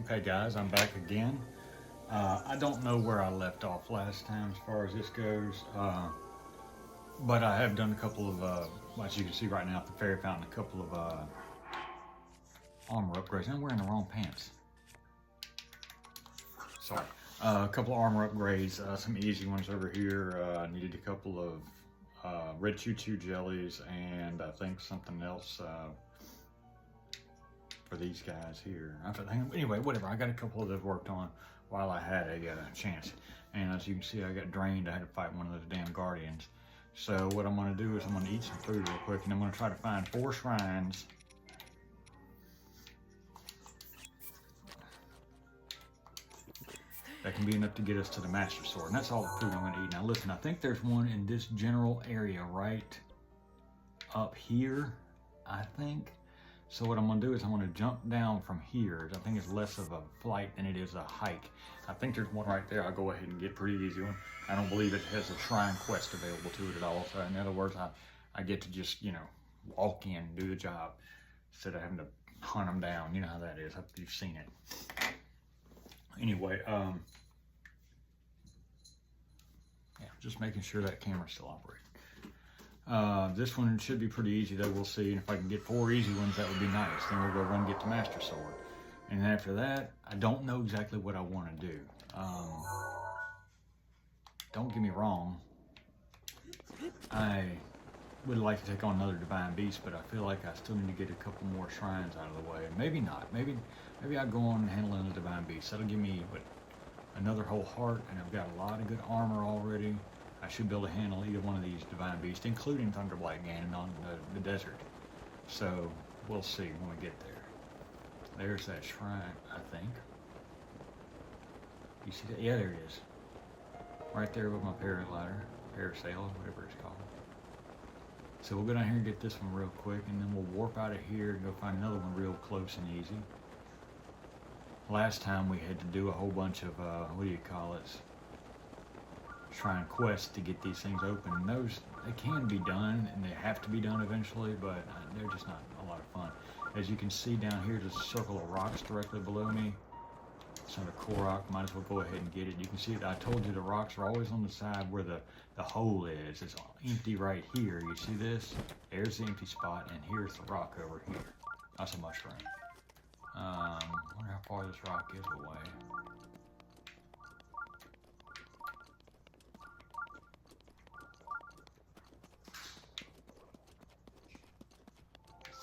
Okay guys, I'm back again. I don't know where I left off last time as far as this goes, but I have done a couple of, as you can see right now at the fairy fountain, a couple of armor upgrades. I'm wearing the wrong pants. Sorry. A couple of armor upgrades, some easy ones over here. Needed a couple of red choo-choo jellies and I think something else for these guys here. Anyway, whatever. I got a couple of those worked on while I had a chance. And as you can see, I got drained. I had to fight one of those damn guardians. So what I'm going to do is I'm going to eat some food real quick, and I'm going to try to find 4 shrines that can be enough to get us to the Master Sword. And that's all the food I'm going to eat. Now listen, I think there's one in this general area right up here, I think. So what I'm going to do is I'm going to jump down from here. I think it's less of a flight than it is a hike. I think there's one right there. I'll go ahead and get a pretty easy one. I don't believe it has a shrine quest available to it at all. So in other words, I get to just, you know, walk in and do the job instead of having to hunt them down. You know how that is. You've seen it. Anyway, yeah, just making sure that camera's still operating. This one should be pretty easy though, we'll see. And if I can get 4 easy ones, that would be nice. Then we'll go run and get the Master Sword. And after that, I don't know exactly what I want to do. Don't get me wrong. I would like to take on another Divine Beast, but I feel like I still need to get a couple more shrines out of the way. Maybe not. Maybe I'll go on and handle another Divine Beast. That'll give me, another whole heart, and I've got a lot of good armor already. I should be able to handle either one of these Divine Beasts, including Thunderblight Ganon on the desert. So, we'll see when we get there. There's that shrine, I think. You see that? Yeah, there it is. Right there with my paraglider, parasail, whatever it's called. So we'll go down here and get this one real quick, and then we'll warp out of here and go find another one real close and easy. Last time we had to do a whole bunch of, what do you call it? Shrine quests to get these things open. And those, they can be done, and they have to be done eventually, but they're just not a lot of fun. As you can see down here, there's a circle of rocks directly below me. It's not a Korok, might as well go ahead and get it. You can see that I told you the rocks are always on the side where the hole is. It's empty right here. You see this? There's the empty spot, and here's the rock over here. That's a mushroom. Wonder how far this rock is away.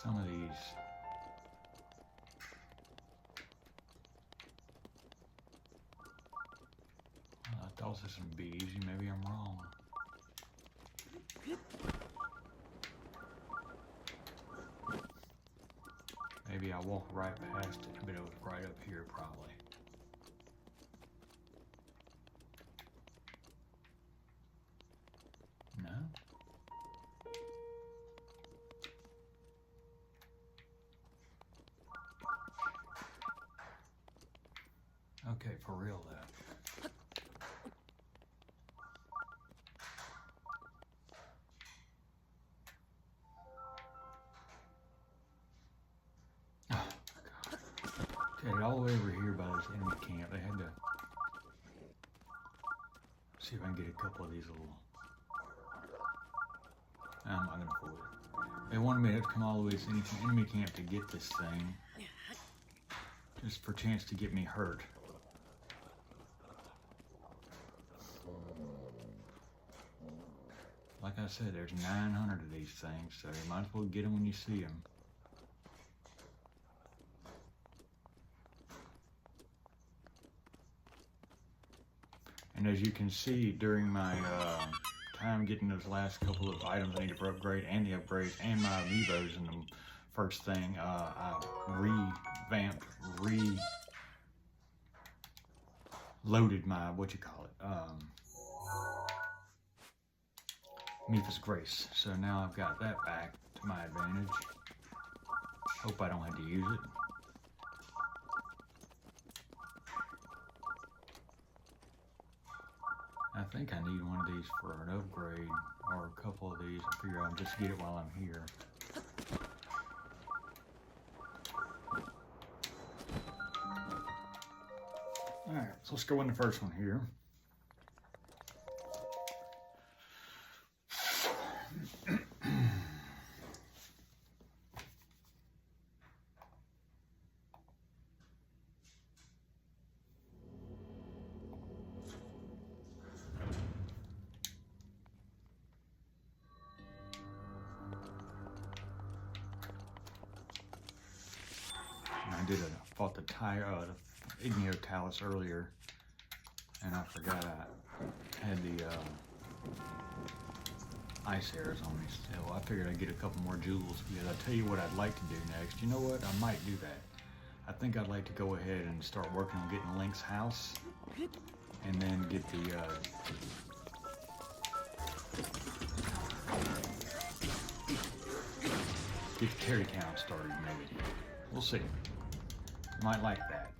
Some of these. I thought this would be easy. Maybe I'm wrong. Maybe I walk right past it, but it was right up here probably. No? Okay, for real though. Okay, all the way over here by this enemy camp, they had to see if I can get a couple of these little. I'm not gonna afford it. They wanted me to come all the way to this enemy camp to get this thing, just for a chance to get me hurt. Like I said, there's 900 of these things, so you might as well get them when you see them. And as you can see, during my time getting those last couple of items I needed for upgrade and the upgrades and my amiibos in the first thing, I revamped, reloaded my, Mipha's Grace. So now I've got that back to my advantage. Hope I don't have to use it. I think I need one of these for an upgrade, or a couple of these. I figure I'll just get it while I'm here. Alright, so let's go in the first one here. I fought the Igneo Talus earlier, and I forgot I had the ice arrows on me, so I figured I'd get a couple more jewels, because I tell you what I'd like to do next. You know what? I might do that. I think I'd like to go ahead and start working on getting Link's house, and then get the Terry Town started, maybe. We'll see. Might like that.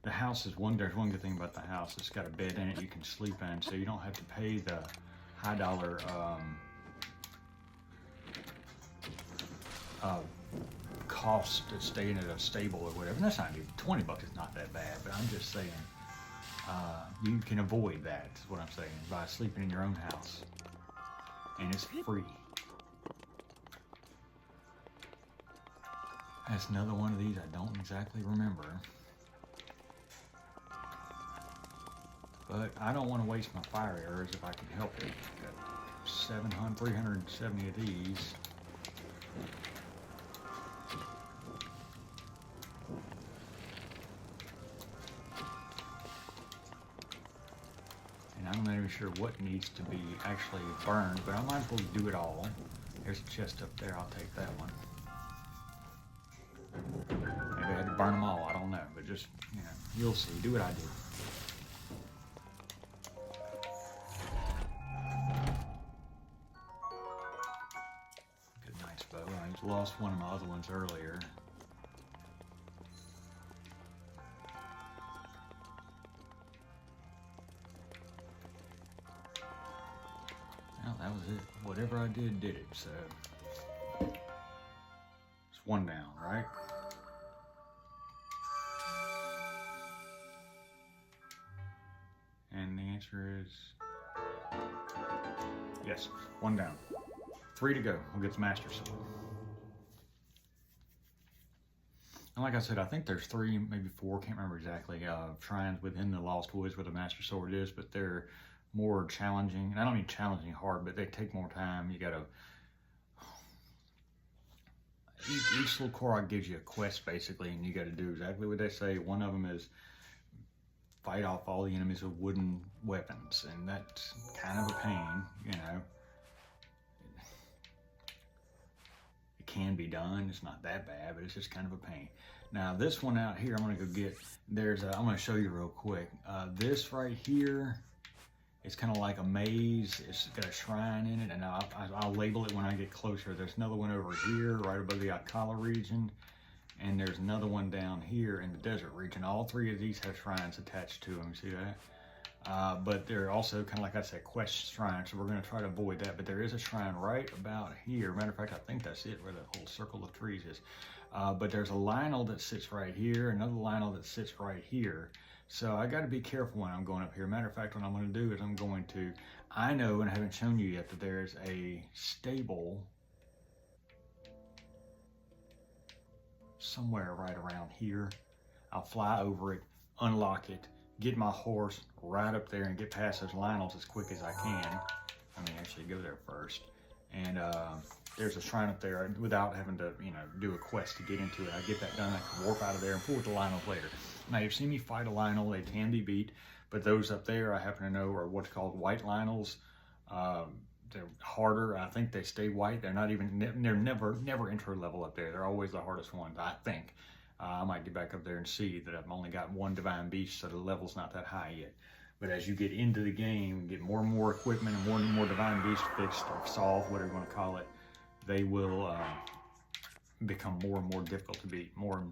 The house is there's one good thing about the house. It's got a bed in it you can sleep in, so you don't have to pay the high dollar cost to stay in a stable or whatever. And that's not even, 20 bucks is not that bad, but I'm just saying, you can avoid that, is what I'm saying, by sleeping in your own house. And it's free. That's another one of these I don't exactly remember. But I don't want to waste my fire arrows if I can help it. Got 370 of these. And I'm not even sure what needs to be actually burned, but I might as well do it all. There's a chest up there, I'll take that one. Maybe I had to burn them all, I don't know, but just, you know, you'll see. Do what I do. Good, nice bow. I just lost one of my other ones earlier. Well, that was it. Whatever I did it, so. It's one down, right? And the answer is yes, one down. 3 to go. We'll get the Master Sword. And like I said, I think there's 3, maybe 4, can't remember exactly, shrines within the Lost Woods where the Master Sword is, but they're more challenging. And I don't mean challenging hard, but they take more time. You gotta, each little Korok gives you a quest basically, and you gotta do exactly what they say. One of them is fight off all the enemies with wooden weapons, and that's kind of a pain, you know. It can be done, it's not that bad, but it's just kind of a pain. Now this one out here, I'm gonna go get, I'm gonna show you real quick. This right here, it's kind of like a maze. It's got a shrine in it, and I'll label it when I get closer. There's another one over here, right above the Akala region. And there's another one down here in the desert region. All 3 of these have shrines attached to them, see that? But they're also kind of like I said, quest shrines, so we're gonna try to avoid that. But there is a shrine right about here. Matter of fact, I think that's it, where the whole circle of trees is. But there's a Lionel that sits right here, another Lionel that sits right here. So I gotta be careful when I'm going up here. Matter of fact, what I'm gonna do is I know, and I haven't shown you yet, that there's a stable somewhere right around here. I'll fly over it, unlock it, get my horse right up there and get past those Lionels as quick as I can. I mean, actually go there first. And there's a shrine up there without having to, you know, do a quest to get into it. I get that done, I can warp out of there and pull with the Lionels later. Now, you've seen me fight a Lionel, they can be beat, but those up there I happen to know are what's called white Lionels. They're harder. I think they stay white. They're not even, they're never intro level up there. They're always the hardest ones, I think. I might get back up there and see that I've only got 1 Divine Beast, so the level's not that high yet. But as you get into the game, get more and more equipment and more Divine Beast fixed or solved, whatever you want to call it, they will become more and more difficult to beat, more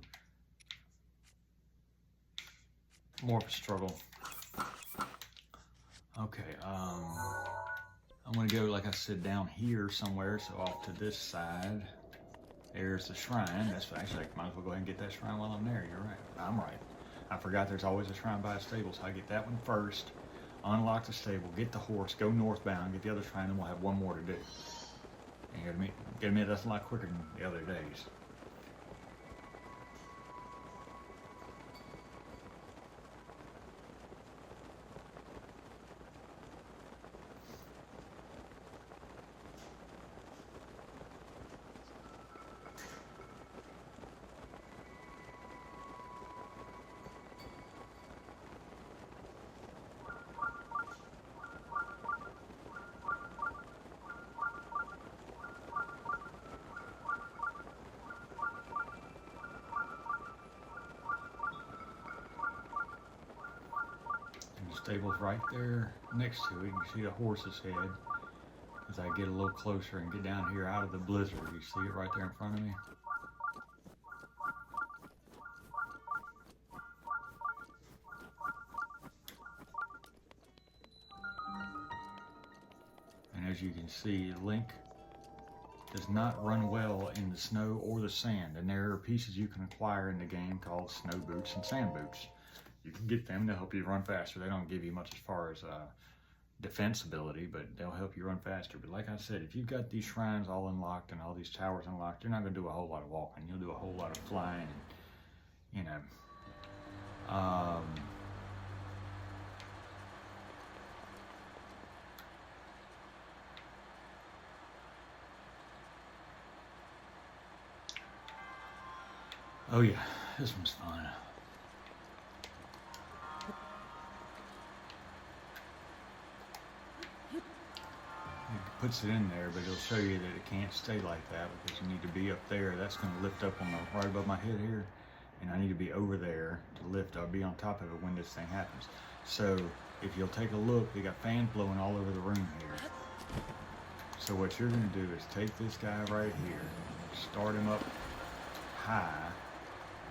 of a struggle. Okay, I'm gonna go, like I said, down here somewhere, so off to this side. There's the shrine. That's actually, I might as well go ahead and get that shrine while I'm there. You're right. I'm right. I forgot there's always a shrine by a stable, so I get that one first, unlock the stable, get the horse, go northbound, get the other shrine, and we'll have one more to do. And you gotta admit, that's a lot quicker than the other days. Stable's right there next to it. You can see the horse's head. As I get a little closer and get down here out of the blizzard, you see it right there in front of me? And as you can see, Link does not run well in the snow or the sand, and there are pieces you can acquire in the game called snow boots and sand boots. You can get them to help you run faster. They don't give you much as far as defense ability, but they'll help you run faster. But like I said, if you've got these shrines all unlocked and all these towers unlocked, you're not going to do a whole lot of walking. You'll do a whole lot of flying, and, you know. Oh yeah, this one's fun. It puts it in there, but it'll show you that it can't stay like that because you need to be up there. That's going to lift up on the right above my head here, and I need to be over there to lift. I'll be on top of it when this thing happens. So if you'll take a look, they got fans blowing all over the room here. So what you're going to do is take this guy right here, start him up high,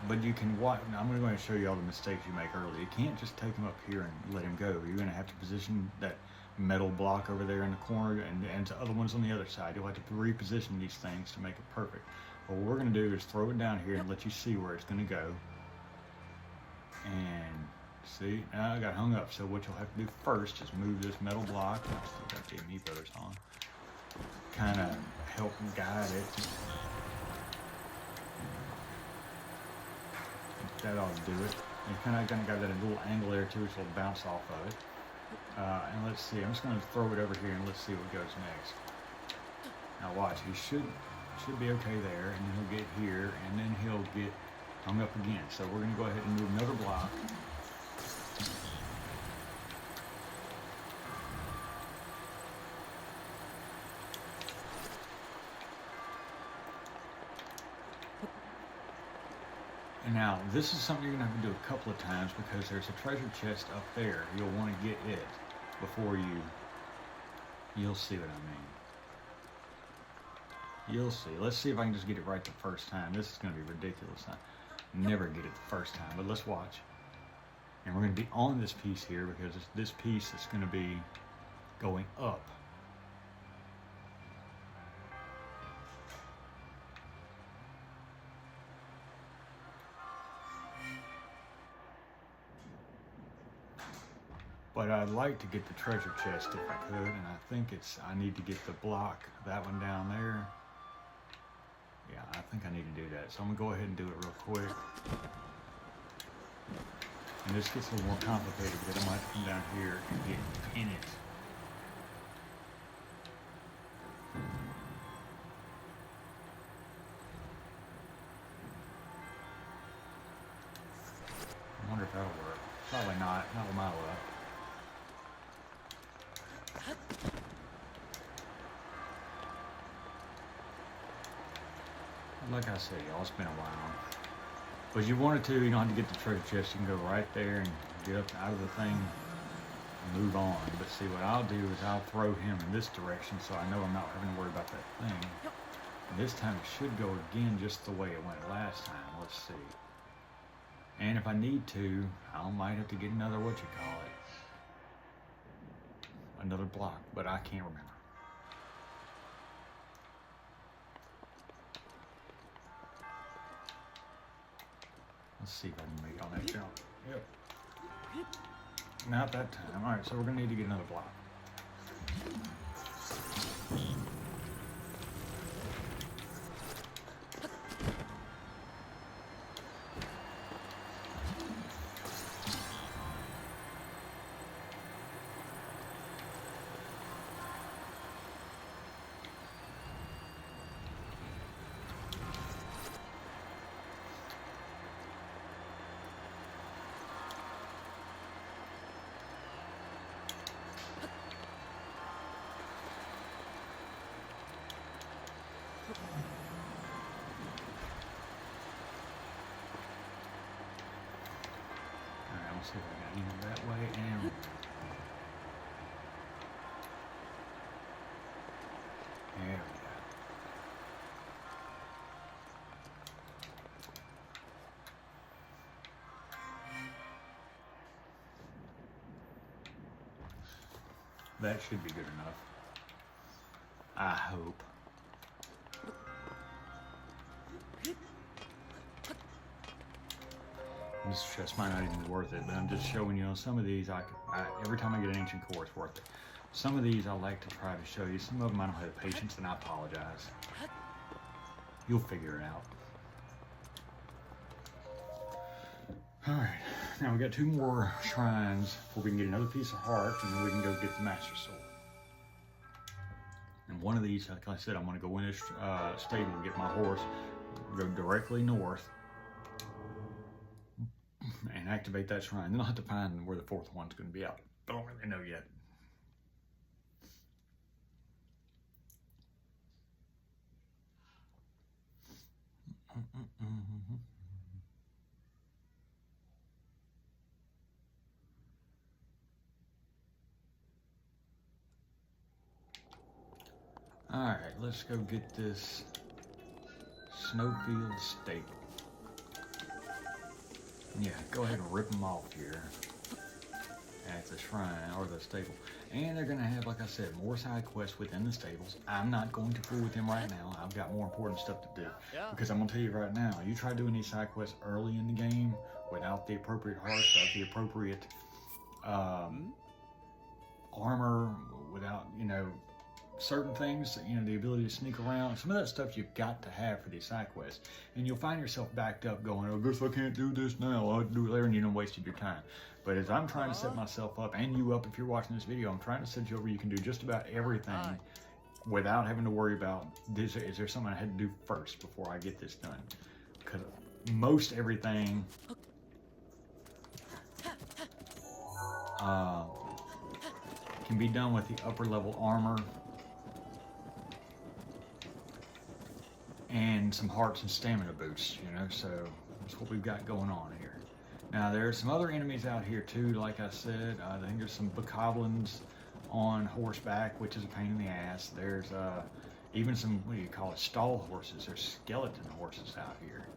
but you can watch. I'm going to show you all the mistakes you make early. You can't just take him up here and let him go. You're going to have to position that metal block over there in the corner and the other ones on the other side. You'll have to reposition these things to make it perfect. But what we're going to do is throw it down here and let you see where it's going to go. And see, now I got hung up. So what you'll have to do first is move this metal block. I still got the amiibos on. Kind of help guide it. That ought to do it. You kind of got that little angle there too, so it'll bounce off of it. And let's see, I'm just going to throw it over here and let's see what goes next. Now watch, he should be okay there, and then he'll get here, and then he'll get hung up again. So we're going to go ahead and move another block. And now, this is something you're going to have to do a couple of times because there's a treasure chest up there. You'll want to get it before you'll see what I mean. You'll see. Let's see if I can just get it right the first time. This is going to be ridiculous. I never get it the first time, but let's watch. And we're going to be on this piece here because this piece is going to be going up. But I'd like to get the treasure chest if I could, and I think I need to get the block, that one down there. Yeah, I think I need to do that. So I'm gonna go ahead and do it real quick. And this gets a little more complicated because I'm gonna have to come down here and get in it. I wonder if that'll work. Probably not with my luck. Like I said, y'all, it's been a while. But you wanted to, you don't have to get the treasure chest. You can go right there and get up out of the thing and move on. But see, what I'll do is I'll throw him in this direction so I know I'm not having to worry about that thing. And this time it should go again just the way it went last time. Let's see. And if I need to, I might have to get another, another block, but I can't remember. Let's see if I can make it on that jump. Yep. Not that time. Alright, so we're going to need to get another block. Alright, let's see if I got any that way and there we go. That should be good enough. I hope. This chest might not even be worth it, but I'm just showing you, some of these, every time I get an ancient core, it's worth it. Some of these I like to try to show you. Some of them I don't have the patience, and I apologize. You'll figure it out. Alright, now we got 2 more shrines before we can get another piece of heart, and then we can go get the Master Soul. And one of these, like I said, I'm going to go in this stable and get my horse, go directly north, and activate that shrine. Then I'll have to find where the 4th one's going to be out. Don't really know yet. Alright, let's go get this Snowfield stable. Yeah, go ahead and rip them off here at the shrine or the stable. And they're going to have, like I said, more side quests within the stables. I'm not going to fool with them right now. I've got more important stuff to do. Because I'm going to tell you right now, you try doing these side quests early in the game without the appropriate heart, without the appropriate armor, without, certain things, the ability to sneak around. Some of that stuff you've got to have for these side quests. And you'll find yourself backed up going, I guess I can't do this now, I'll do it later, and you don't wasted your time. But as I'm trying to set myself up, and you up if you're watching this video, I'm trying to set you up where you can do just about everything without having to worry about, is there something I had to do first before I get this done? Because most everything can be done with the upper level armor and some hearts and stamina boosts, so that's what we've got going on here. Now there's some other enemies out here too, like I said. I think there's some bokoblins on horseback, which is a pain in the ass. There's even some, what do you call it, stall horses. There's skeleton horses out here,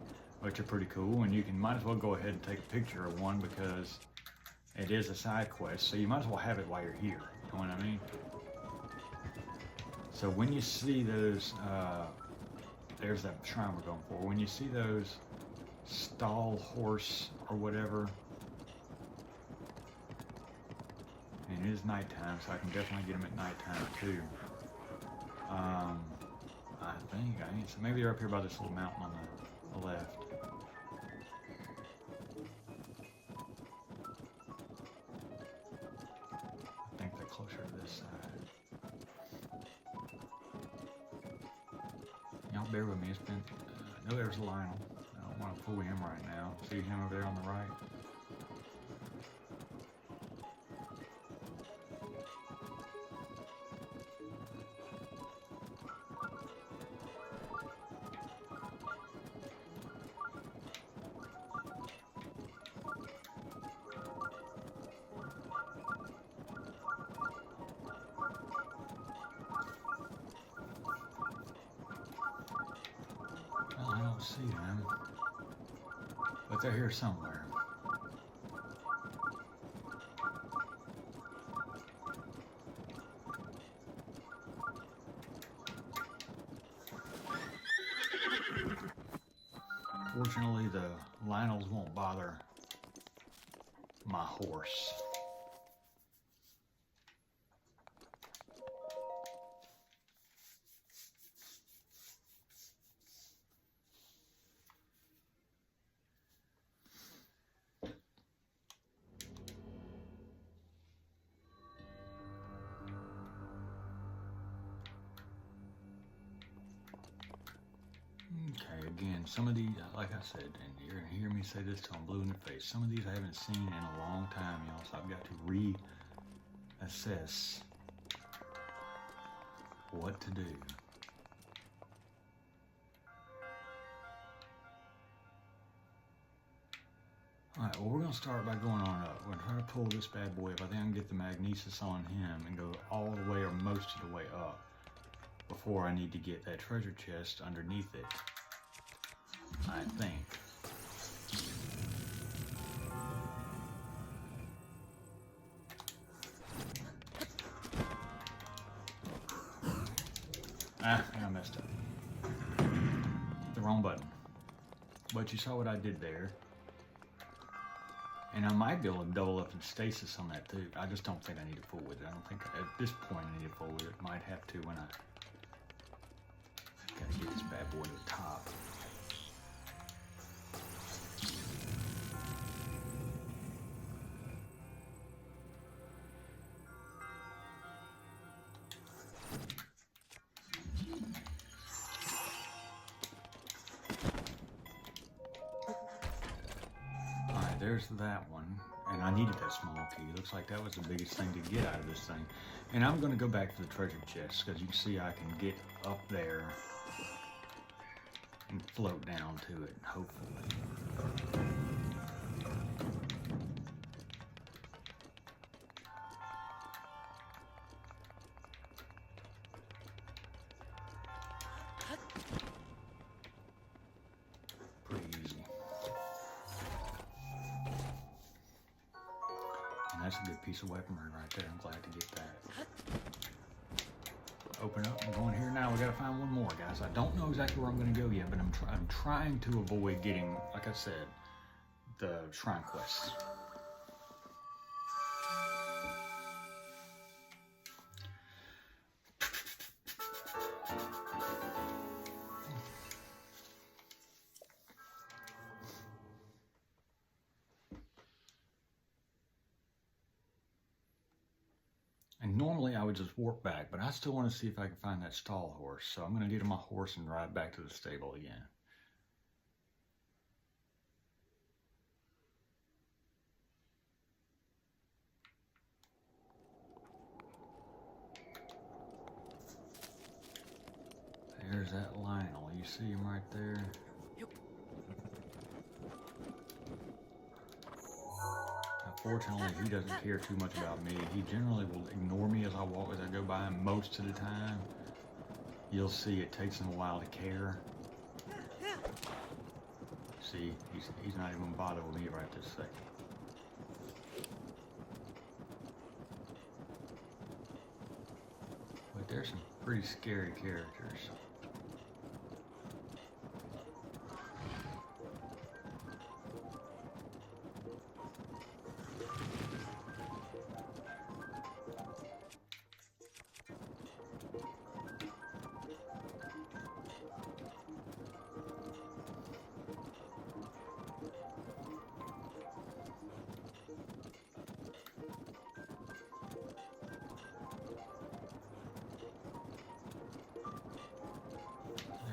which are pretty cool, and you might as well go ahead and take a picture of one because it is a side quest, so you might as well have it while you're here, you know what I mean? So when you see those, there's that shrine we're going for. When you see those stall horse or whatever, and it is nighttime, so I can definitely get them at nighttime too. I think so maybe they're up here by this little mountain on the left. I think they're closer to this side. Y'all bear with me, it's been, I know there's Lionel. I don't want to fool him right now. See him over there on the right? Well, I don't see them, but they're here somewhere. Fortunately, the Lionels won't bother my horse. Okay, again, some of these, like I said, and you're going to hear me say this till I'm blue in the face, some of these I haven't seen in a long time, y'all, so I've got to reassess what to do. Alright, well, we're going to start by going on up. We're going to try to pull this bad boy up. I think I can get the magnesis on him and go all the way or most of the way up before I need to get that treasure chest underneath it, I think. I messed up. Hit the wrong button. But you saw what I did there. And I might be able to double up in stasis on that too. I just don't think I need to fool with it. I don't think at this point I need to fool with it. Might have to when I gotta get this bad boy to the top. There's that one, and I needed that small key. Looks like that was the biggest thing to get out of this thing. And I'm going to go back to the treasure chest, because you can see I can get up there and float down to it, hopefully. That's a good piece of weaponry right there. I'm glad to get that. Open up and go in here now. We gotta find one more, guys. I don't know exactly where I'm gonna go yet, but I'm trying to avoid getting, like I said, the shrine quests. And normally I would just warp back, but I still want to see if I can find that stall horse. So I'm going to get on my horse and ride back to the stable again. There's that Lionel. You see him right there? Fortunately, he doesn't care too much about me. He generally will ignore me as I go by him most of the time. You'll see it takes him a while to care. See, he's not even bothered with me right this second. But there's some pretty scary characters.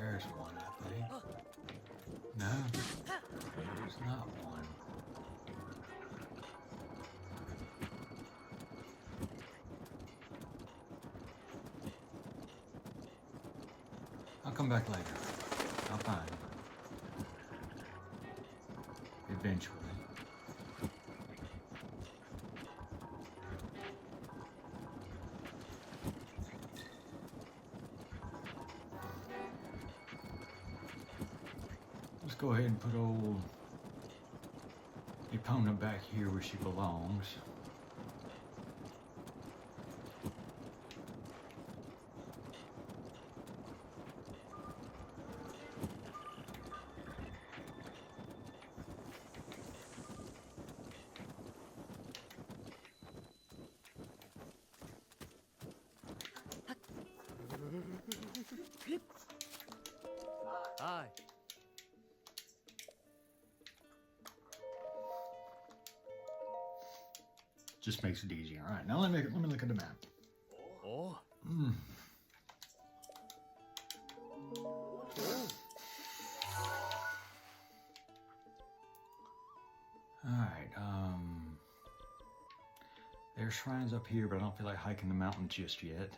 There's one, I think. No, there's not one. I'll come back later. I'll find him. Eventually. Go ahead and put old Epona back here where she belongs. Just makes it easier. All right, now let me look at the map. Oh. Alright, there's shrines up here, but I don't feel like hiking the mountain just yet.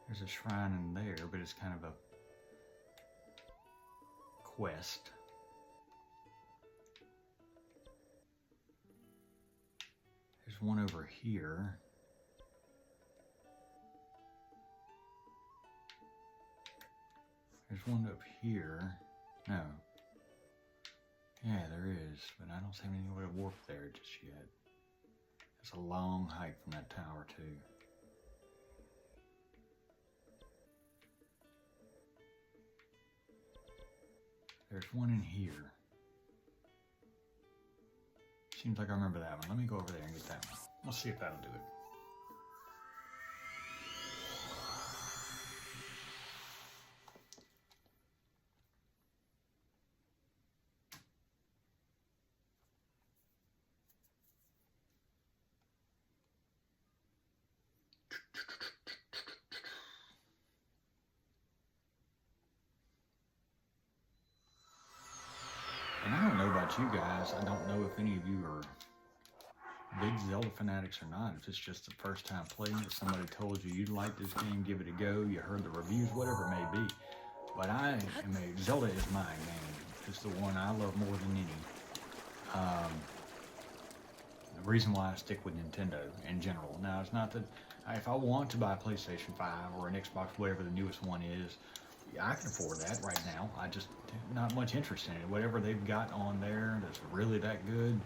There's a shrine in there, but it's kind of a quest. There's one over here. There's one up here. No. Yeah, there is, but I don't see any way to warp there just yet. It's a long hike from that tower, too. There's one in here. Seems like I remember that one. Let me go over there and get that one. We'll see if that'll do it. And I don't know about you guys. I don't know if any of you are big Zelda fanatics or not. If it's just the first time playing it, somebody told you you'd like this game, give it a go, you heard the reviews, whatever it may be. But Zelda is my game. It's the one I love more than any. The reason why I stick with Nintendo in general. Now, it's not that if I want to buy a PlayStation 5 or an Xbox, whatever the newest one is, I can afford that right now. I just not much interest in it. Whatever they've got on there that's really that good,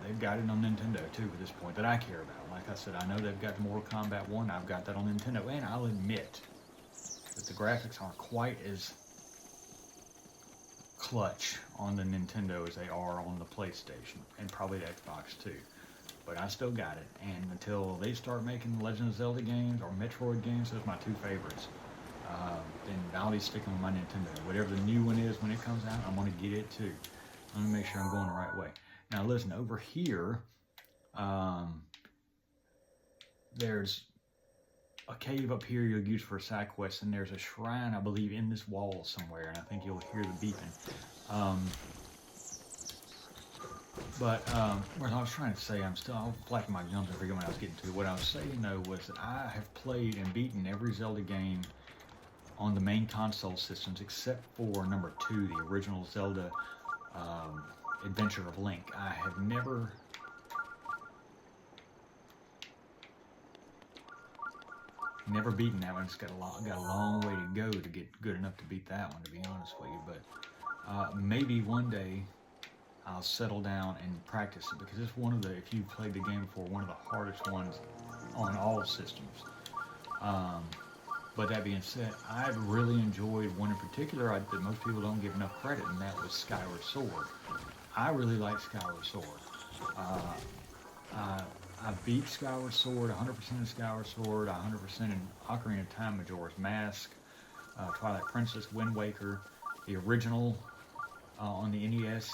they've got it on Nintendo too at this point that I care about. Like I said, I know they've got Mortal Kombat 1. I've got that on Nintendo, and I'll admit that the graphics aren't quite as clutch on the Nintendo as they are on the PlayStation and probably the Xbox too. But I still got it, and until they start making Legend of Zelda games or Metroid games, those are my two favorites. Then I'll be sticking with my Nintendo. Whatever the new one is when it comes out, I'm going to get it too. I'm going to make sure I'm going the right way. Now listen, over here, there's a cave up here you'll use for a side quest, and there's a shrine, I believe, in this wall somewhere, and I think you'll hear the beeping. What I was trying to say, I'll flatten my gums and forget what I was getting to. What I was saying though was that I have played and beaten every Zelda game on the main console systems except for number 2, the original Zelda Adventure of Link. I have never beaten that one. It's got a long way to go to get good enough to beat that one, to be honest with you. But maybe one day I'll settle down and practice it, because it's one of the, if you've played the game before, one of the hardest ones on all systems. But that being said, I've really enjoyed one in particular that most people don't give enough credit, and that was Skyward Sword. I really like Skyward Sword. I beat Skyward Sword, 100% of Skyward Sword, 100% in Ocarina of Time, Majora's Mask, Twilight Princess, Wind Waker, the original on the NES,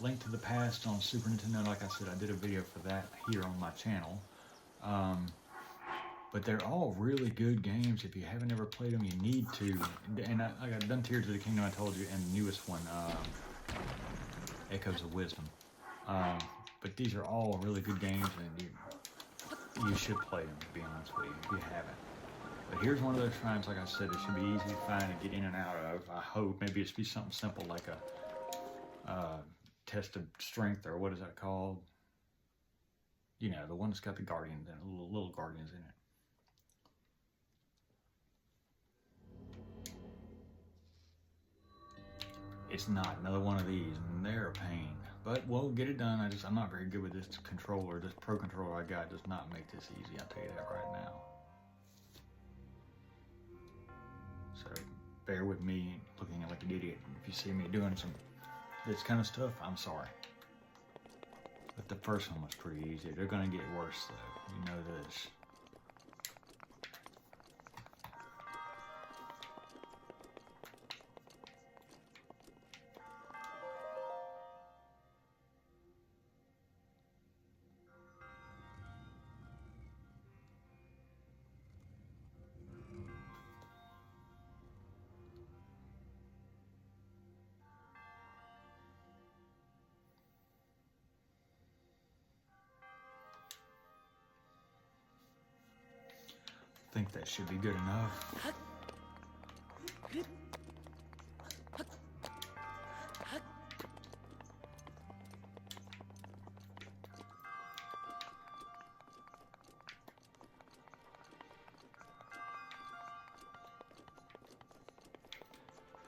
Link to the Past on Super Nintendo. Like I said, I did a video for that here on my channel. But they're all really good games. If you haven't ever played them, you need to. And I got done Tears of the Kingdom, I told you, and the newest one, Echoes of Wisdom. But these are all really good games, and you should play them, to be honest with you, if you haven't. But here's one of those shrines, like I said, it should be easy to find and get in and out of. I hope maybe it's be something simple like a test of strength, or what is that called? You know, the one that's got the guardians in it, little guardians in it. It's not another one of these, and they're a pain. But we'll get it done. I'm not very good with this controller. This Pro controller I got does not make this easy, I'll tell you that right now. So bear with me looking like an idiot. If you see me doing this kind of stuff, I'm sorry. But the first one was pretty easy. They're gonna get worse though, you know this. I think that should be good enough.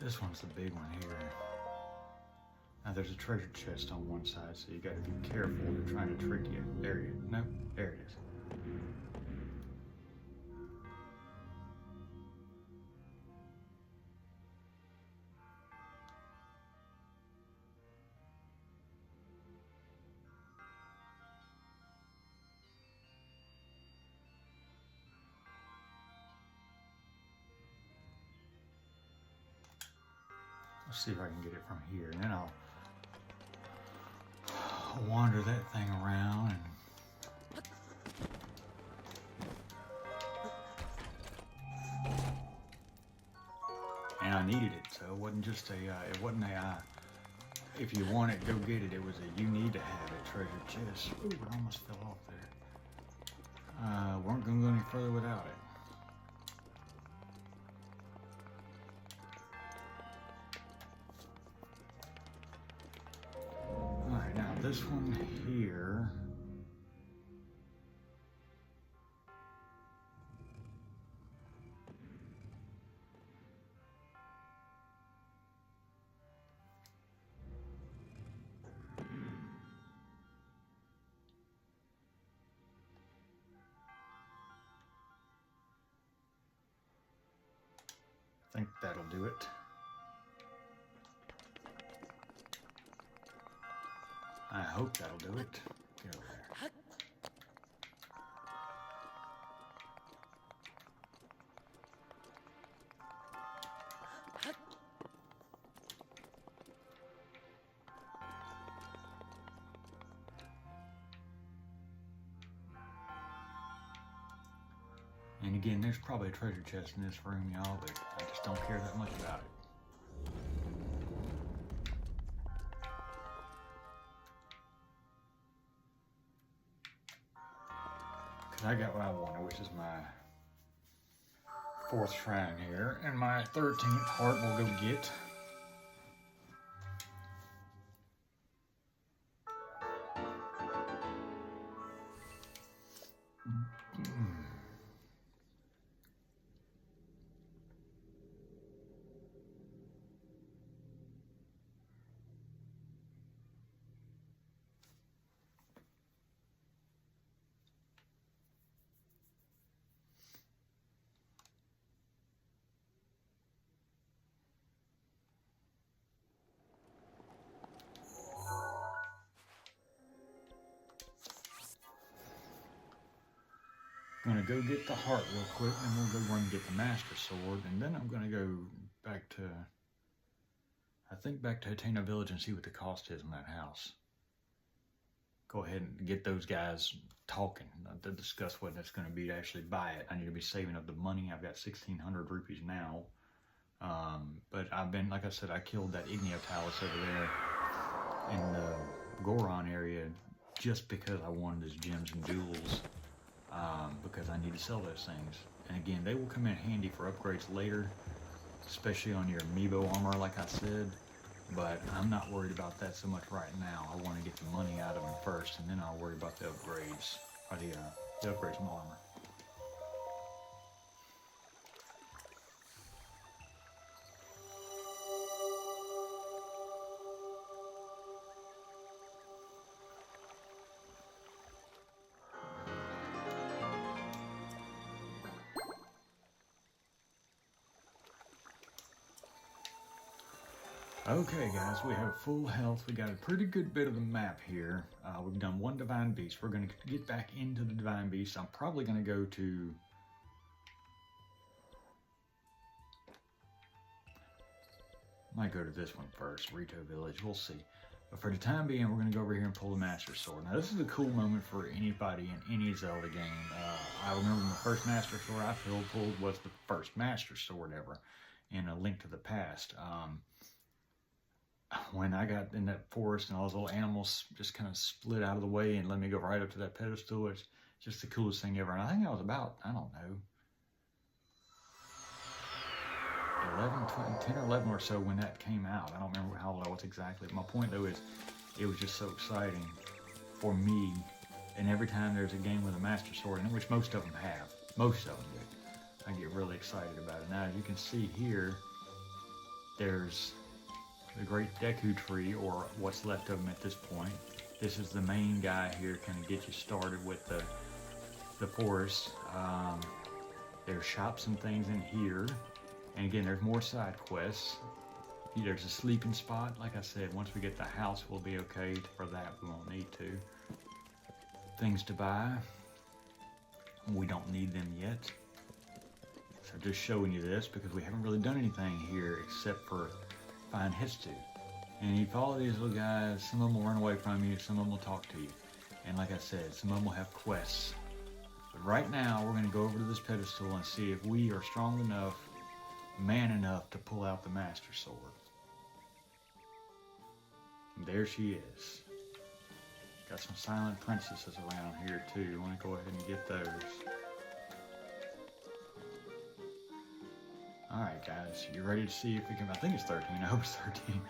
This one's the big one here. Now there's a treasure chest on one side, so you gotta be careful. They're trying to trick you. There it is. Nope, there it is. Let's see if I can get it from here, and then I'll wander that thing around and I needed it, so it wasn't just a it wasn't a if you want it, go get it. It was a you need to have it treasure chest. Ooh, it almost fell off there. Weren't gonna go any further without it. Alright, now this one here. I think that'll do it. I hope that'll do it. Get over there. And again, there's probably a treasure chest in this room, y'all, but I just don't care that much about it. Because I got what I wanted, which is my 4th shrine here, and my 13th heart we'll go get. I'm gonna go get the heart real quick, and we'll go run and get the master sword, and then I'm gonna go back to, I think back to Hateno Village and see what the cost is on that house. Go ahead and get those guys talking to discuss what it's gonna be to actually buy it. I need to be saving up the money. I've got 1,600 rupees now. But I've been, like I said, I killed that Igniotalis over there in the Goron area just because I wanted his gems and jewels. Because I need to sell those things. And again, they will come in handy for upgrades later, especially on your amiibo armor, like I said. But I'm not worried about that so much right now. I want to get the money out of them first, and then I'll worry about the upgrades, or the upgrades in my armor. Okay guys, we have full health. We got a pretty good bit of the map here. We've done one Divine Beast. We're going to get back into the Divine Beast. I'm probably going to go to... might go to this one first, Hateno Village. We'll see. But for the time being, we're going to go over here and pull the Master Sword. Now this is a cool moment for anybody in any Zelda game. I remember the first Master Sword I pulled was the first Master Sword ever in A Link to the Past. When I got in that forest and all those little animals just kind of split out of the way and let me go right up to that pedestal, it's just the coolest thing ever. And I think I was about, I don't know, 10 or 11 or so when that came out. I don't remember how old I was exactly. My point though is, it was just so exciting for me. And every time there's a game with a Master Sword in it, which most of them have, most of them do, I get really excited about it. Now, as you can see here, there's the Great Deku Tree, or what's left of them at this point. This is the main guy here, kind of get you started with the forest. There's shops and things in here. And again, there's more side quests. There's a sleeping spot. Like I said, once we get the house, we'll be okay. For that, we won't need to. Things to buy. We don't need them yet. So just showing you this because we haven't really done anything here except for find Hitsu. And you follow these little guys, some of them will run away from you, some of them will talk to you. And like I said, some of them will have quests. But right now, we're going to go over to this pedestal and see if we are strong enough, man enough to pull out the Master Sword. And there she is. Got some silent princesses around here too. You want to go ahead and get those. Alright guys, you ready to see if we can, I think it's 13, I hope it's 13.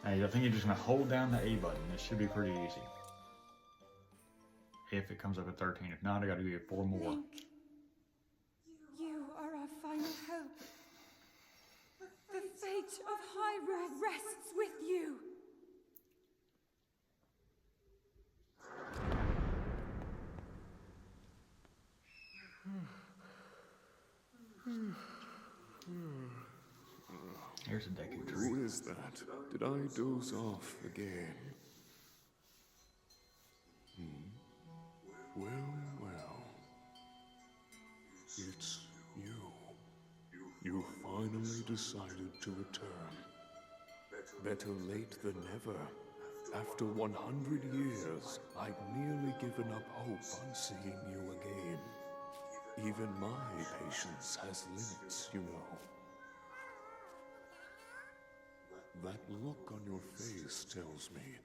I think you're just going to hold down the A button. This should be pretty easy. If it comes up at 13. If not, I got to give you 4 more. Link, you are our final hope. The fate of Hyrule rests with you. Here's a Deku Tree. Who is that? Did I doze off again? Well, well. It's you. You finally decided to return. Better late than never. After 100 years, I'd nearly given up hope on seeing you again. Even my patience has limits, you know. That look on your face tells me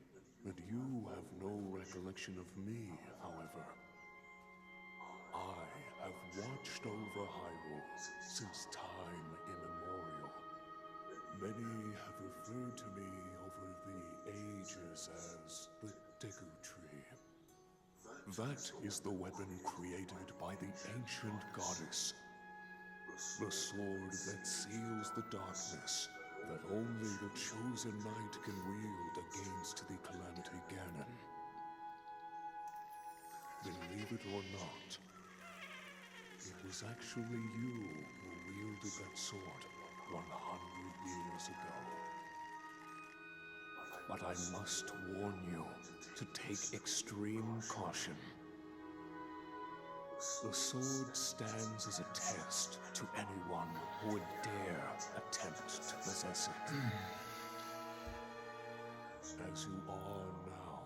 that you have no recollection of me, however. I have watched over Hyrule since time immemorial. Many have referred to me over the ages as the Deku Tree. That is the weapon created by the ancient goddess. The sword that seals the darkness that only the chosen knight can wield against the Calamity Ganon. Believe it or not, it was actually you who wielded that sword 100 years ago. But I must warn you to take extreme caution. The sword stands as a test to anyone who would dare attempt to possess it. As you are now,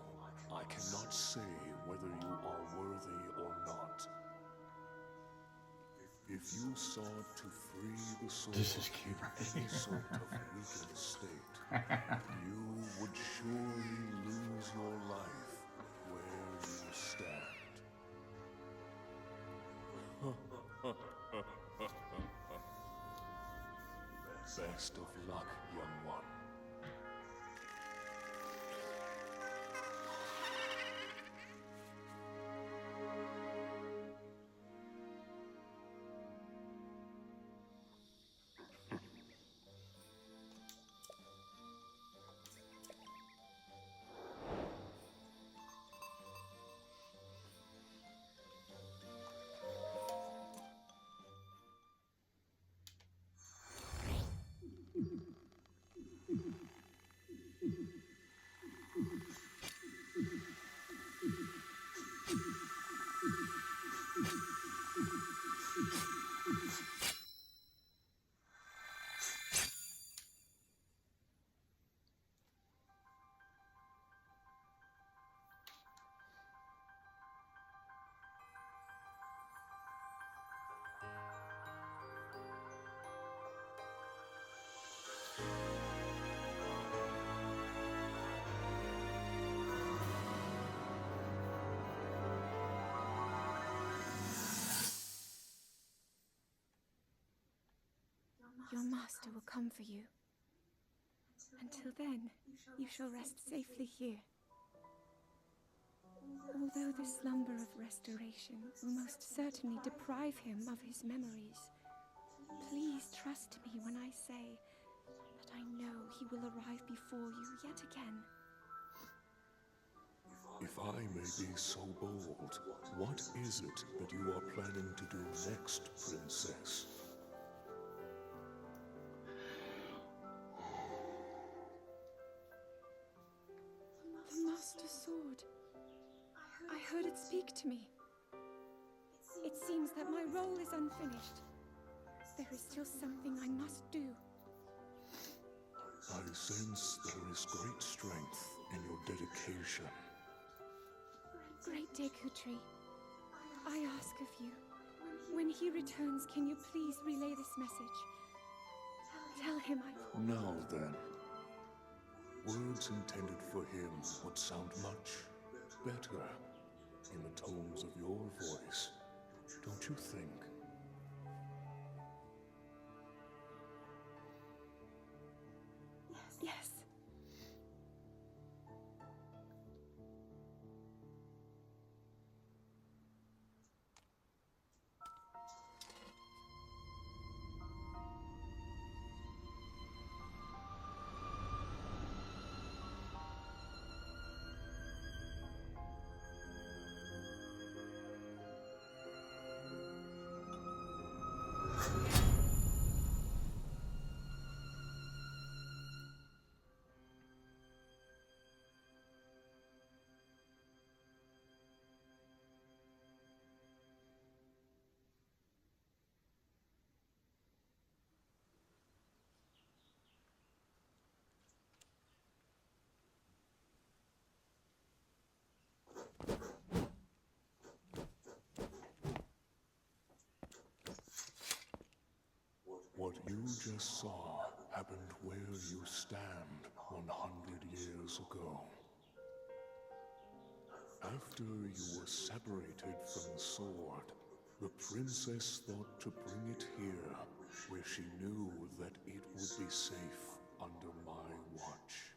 I cannot say whether you are worthy or not. If you sought to free the sword This is cute, in any sort of weakened state, you would surely lose your life where you stand. Best of luck, young one. your master will come for you. Until then, you shall rest safely here. Although the slumber of restoration will most certainly deprive him of his memories, please trust me when I say that I know he will arrive before you yet again. If I may be so bold, what is it that you are planning to do next, Princess? The Master Sword. I heard it speak to me. It seems that my role is unfinished. There is still something I must do. I sense there is great strength in your dedication. Great Dekutri, I ask of you, when he returns, can you please relay this message? Tell him Now then, words intended for him would sound much better in the tones of your voice, don't you think? Yes. What you just saw happened where you stand 100 years ago. After you were separated from the sword, the princess thought to bring it here, where she knew that it would be safe under my watch.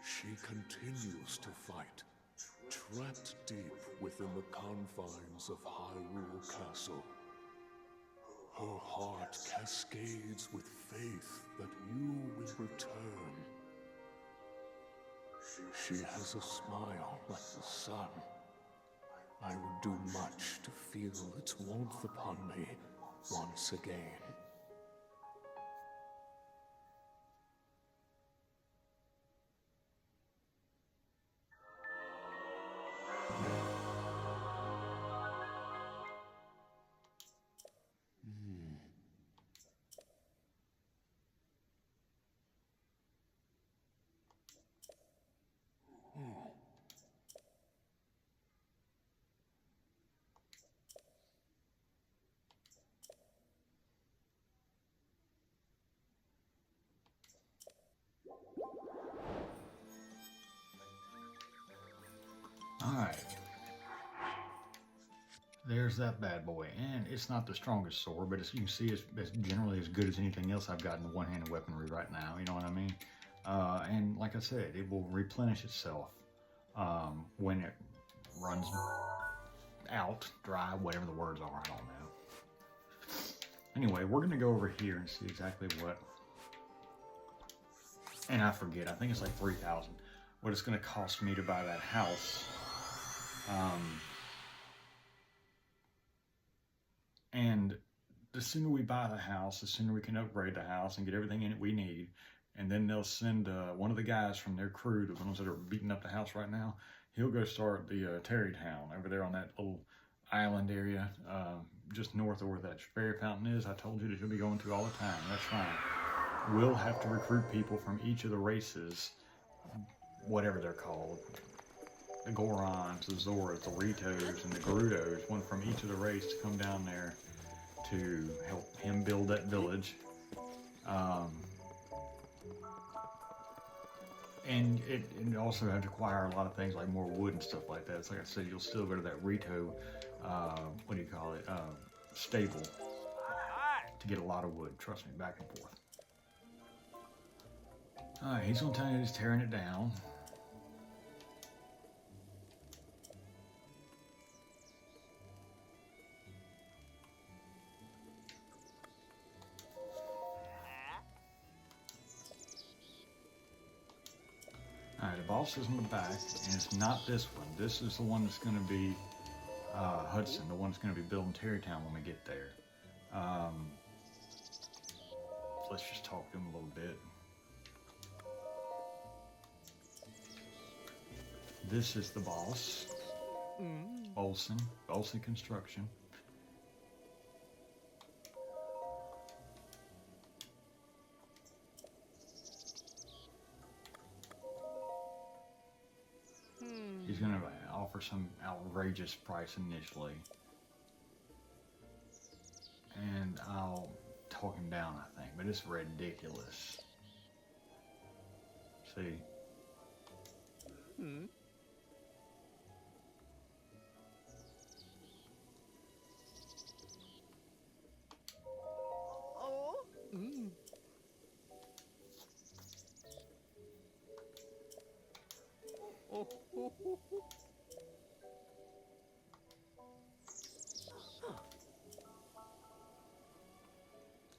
She continues to fight, trapped deep within the confines of Hyrule Castle. Her heart cascades with faith that you will return. She has a smile like the sun. I would do much to feel its warmth upon me once again. Alright. There's that bad boy. And it's not the strongest sword, but you can see it's generally as good as anything else I've got in the one-handed weaponry right now. You know what I mean? And like I said, it will replenish itself when it runs out, dry, whatever the words are. I don't know. Anyway, we're going to go over here and see exactly what... And I forget. I think it's like 3,000. What it's going to cost me to buy that house. And the sooner we buy the house, the sooner we can upgrade the house and get everything in it we need. And then they'll send one of the guys from their crew, the ones that are beating up the house right now, he'll go start the Terry Town over there on that little island area just north of where that fairy fountain is. I told you that you'll be going to all the time. That's fine. We'll have to recruit people from each of the races, whatever they're called. The Gorons, the Zoras, the Ritos, and the Gerudos, one from each of the race to come down there to help him build that village. And it also had to acquire a lot of things like more wood and stuff like that. So like I said, you'll still go to that Rito, what do you call it, stable. to get a lot of wood. Trust me, back and forth. Alright, he's gonna tell you he's tearing it down. Alright, the boss is in the back, and it's not this one. This is the one that's going to be Hudson, the one that's going to be building Terrytown when we get there. Let's just talk to him a little bit. This is the boss, Olson Construction. He's going to offer some outrageous price initially. And I'll talk him down, I think. But it's ridiculous. See?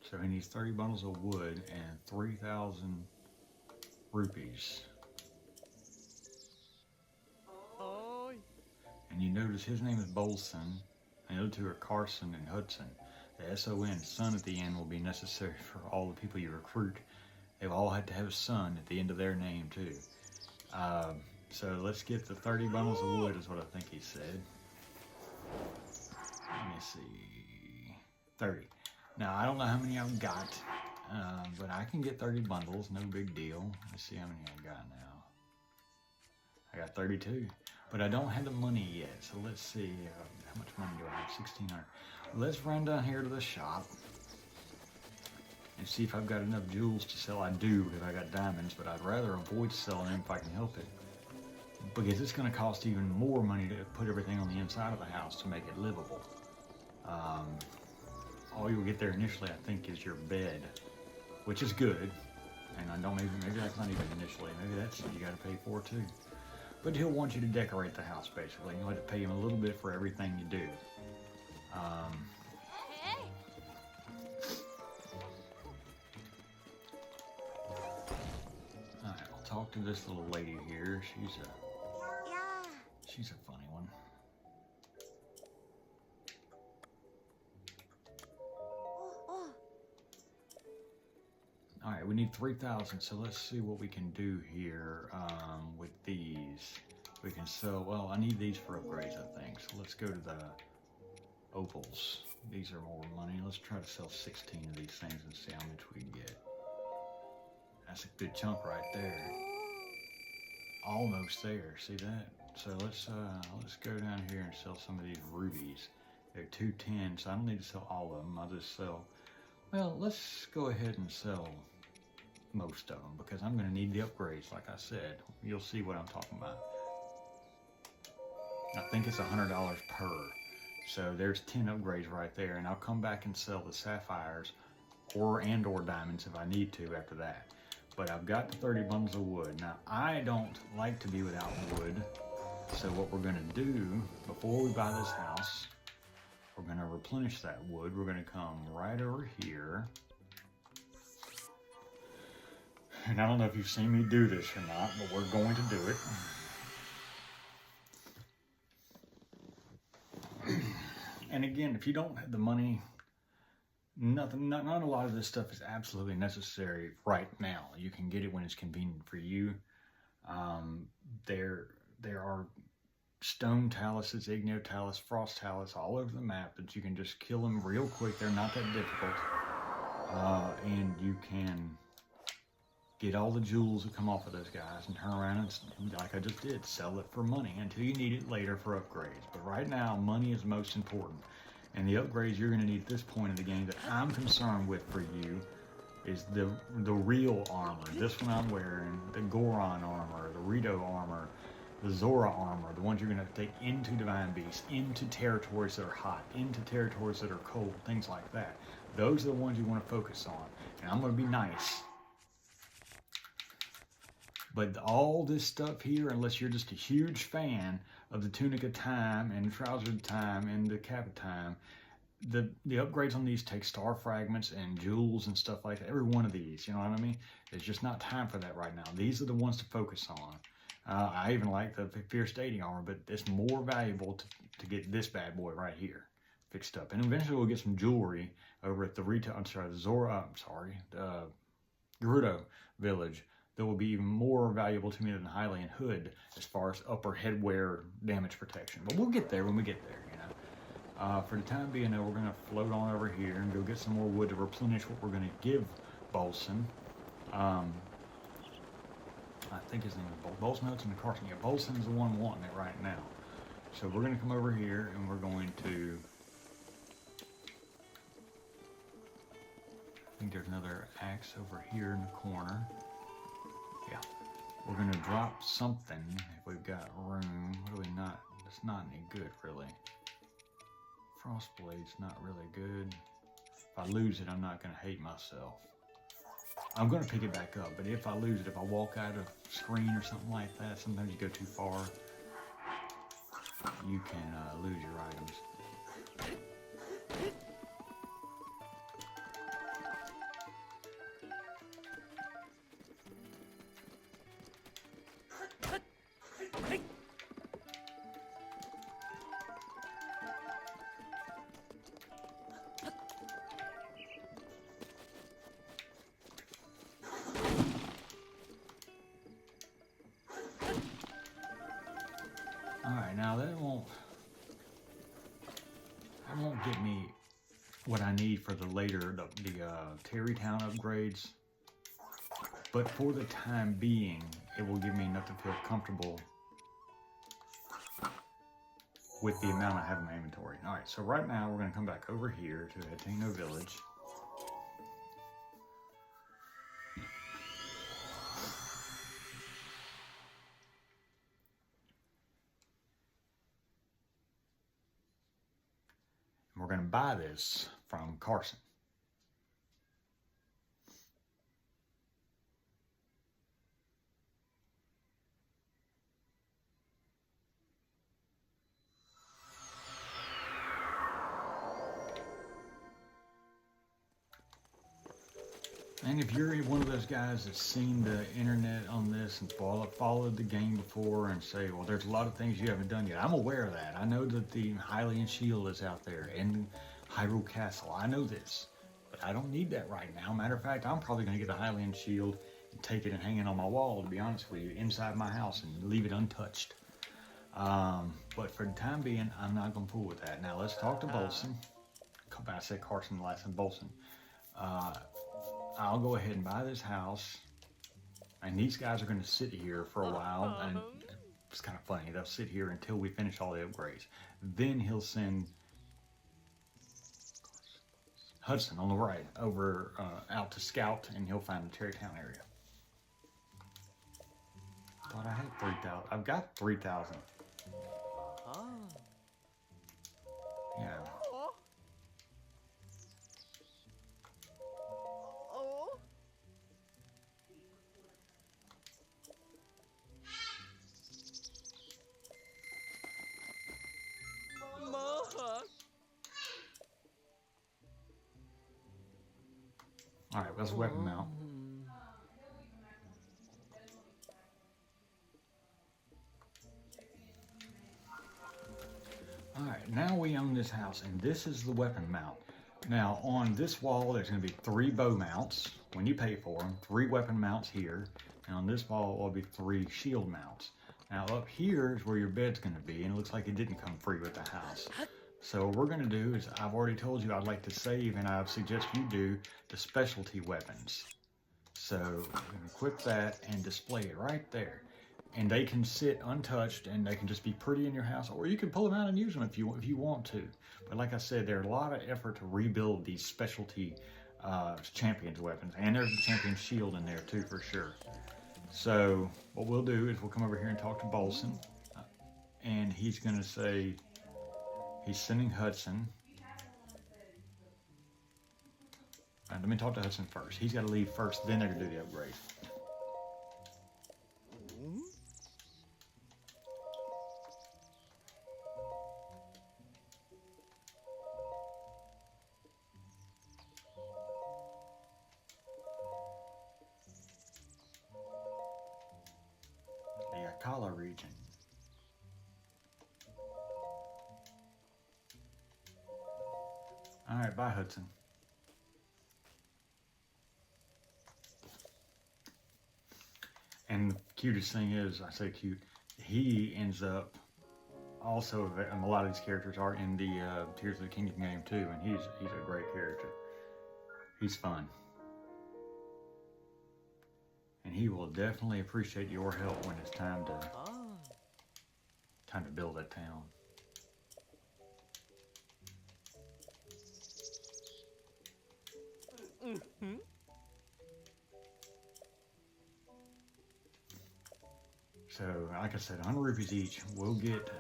So he needs 30 bundles of wood and 3,000 rupees. And you notice his name is Bolson, and the other two are Carson and Hudson. The S-O-N, son at the end, will be necessary for all the people you recruit. They've all had to have a son at the end of their name, too. So let's get the 30 bundles of wood is what I think he said. Let me see. 30. Now, I don't know how many I've got, but I can get 30 bundles, no big deal. Let's see how many I got now. I got 32, but I don't have the money yet, so let's see. How much money do I have? 1,600. Let's run down here to the shop and see if I've got enough jewels to sell. I do, because I got diamonds, but I'd rather avoid selling them if I can help it, because it's going to cost even more money to put everything on the inside of the house to make it livable. All you'll get there initially, I think, is your bed, which is good. And I don't maybe that's not even initially. Maybe that's what you got to pay for too. But he'll want you to decorate the house basically. You'll have to pay him a little bit for everything you do. Alright, I'll talk to this little lady here. She's a funny one. Alright, we need 3,000, so let's see what we can do here with these. We can sell, well, I need these for upgrades, I think. So let's go to the opals. These are more money. Let's try to sell 16 of these things and see how much we can get. That's a good chunk right there. Almost there, see that? So let's go down here and sell some of these rubies. They're 210, so I don't need to sell all of them. I'll just sell, well, let's go ahead and sell most of them, because I'm going to need the upgrades, like I said. You'll see what I'm talking about. I think it's $100 per. So there's 10 upgrades right there, and I'll come back and sell the sapphires or diamonds if I need to after that. But I've got the 30 bundles of wood. Now, I don't like to be without wood, so what we're going to do before we buy this house, we're going to replenish that wood. We're going to come right over here. And I don't know if you've seen me do this or not, but we're going to do it. And again, if you don't have the money, not a lot of this stuff is absolutely necessary right now. You can get it when it's convenient for you. There are stone taluses, igneo talus, frost talus all over the map that you can just kill them real quick. They're not that difficult. And you can get all the jewels that come off of those guys and turn around and, like I just did, sell it for money until you need it later for upgrades. But right now, money is most important. And the upgrades you're going to need at this point in the game that I'm concerned with for you is the real armor. This one I'm wearing, the Goron armor, the Rito armor, the Zora armor, the ones you're going to take into Divine Beasts, into territories that are hot, into territories that are cold, things like that. Those are the ones you want to focus on. And I'm going to be nice. But all this stuff here, unless you're just a huge fan of the Tunic of Time and the Trouser of Time and the Cap of Time, the upgrades on these take star fragments and jewels and stuff like that. Every one of these, you know what I mean? It's just not time for that right now. These are the ones to focus on. I even like the Fierce Dating Armor, but it's more valuable to get this bad boy right here fixed up. And eventually we'll get some jewelry over at the Gerudo Village that will be even more valuable to me than the Hylian Hood as far as upper headwear damage protection. But we'll get there when we get there, you know. For the time being, though, we're going to float on over here and go get some more wood to replenish what we're going to give Bolson. I think his name is Bolson Hudson and Carson. Yeah, Bolson's the one wanting it right now. So we're going to come over here and we're going to... I think there's another axe over here in the corner. Yeah. We're going to drop something if we've got room. Really not... It's not any good, really. Frostblade's not really good. If I lose it, I'm not going to hate myself. I'm going to pick it back up, but if I lose it, if I walk out of screen or something like that, sometimes you go too far, you can lose your items. Alright, now that won't get me what I need for the later, the Terrytown upgrades. But for the time being, it will give me enough to feel comfortable with the amount I have in my inventory. Alright, so right now we're going to come back over here to Hateno Village. We're going to buy this from Carson. And if you're one of those guys that's seen the internet on this and followed the game before and say, well, there's a lot of things you haven't done yet. I'm aware of that. I know that the Hylian Shield is out there and Hyrule Castle. I know this, but I don't need that right now. Matter of fact, I'm probably going to get the Hylian Shield and take it and hang it on my wall, to be honest with you, inside my house and leave it untouched. But for the time being, I'm not going to fool with that. Now, let's talk to Bolson. I said Carson last and Bolson. I'll go ahead and buy this house, and these guys are going to sit here for a while, and it's kind of funny. They'll sit here until we finish all the upgrades. Then he'll send Hudson on the right over out to scout, and he'll find the Terrytown area. Thought I had 3,000. I've got 3,000. Yeah. All right, let's weapon mount. All right, now we own this house, and this is the weapon mount. Now, on this wall, there's going to be 3 bow mounts when you pay for them, 3 weapon mounts here, and on this wall will be 3 shield mounts. Now, up here is where your bed's going to be, and it looks like it didn't come free with the house. So what we're going to do is, I've already told you I'd like to save, and I suggest you do the specialty weapons. So we're going to equip that and display it right there. And they can sit untouched, and they can just be pretty in your house, or you can pull them out and use them if you want to. But like I said, there's a lot of effort to rebuild these specialty champion's weapons, and there's a champion shield in there too, for sure. So what we'll do is we'll come over here and talk to Bolson, and he's going to say he's sending Hudson. Let me talk to Hudson first. He's got to leave first, then they're going to do the upgrade. The Akala region. All right, bye, Hudson. And the cutest thing is, I say cute, he ends up also, a lot of these characters are in the Tears of the Kingdom game too, and he's a great character. He's fun. And he will definitely appreciate your help when it's time to build that town. Mm-hmm. So, like I said, 100 rupees each. We'll get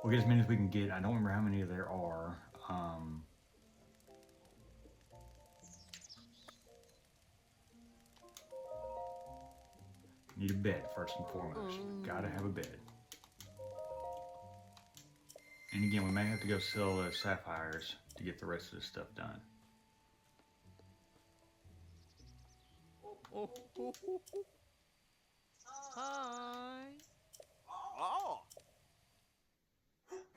as many as we can get. I don't remember how many there are. Need a bed first and foremost. Gotta have a bed. And again, we may have to go sell those sapphires to get the rest of this stuff done. Hi. Oh.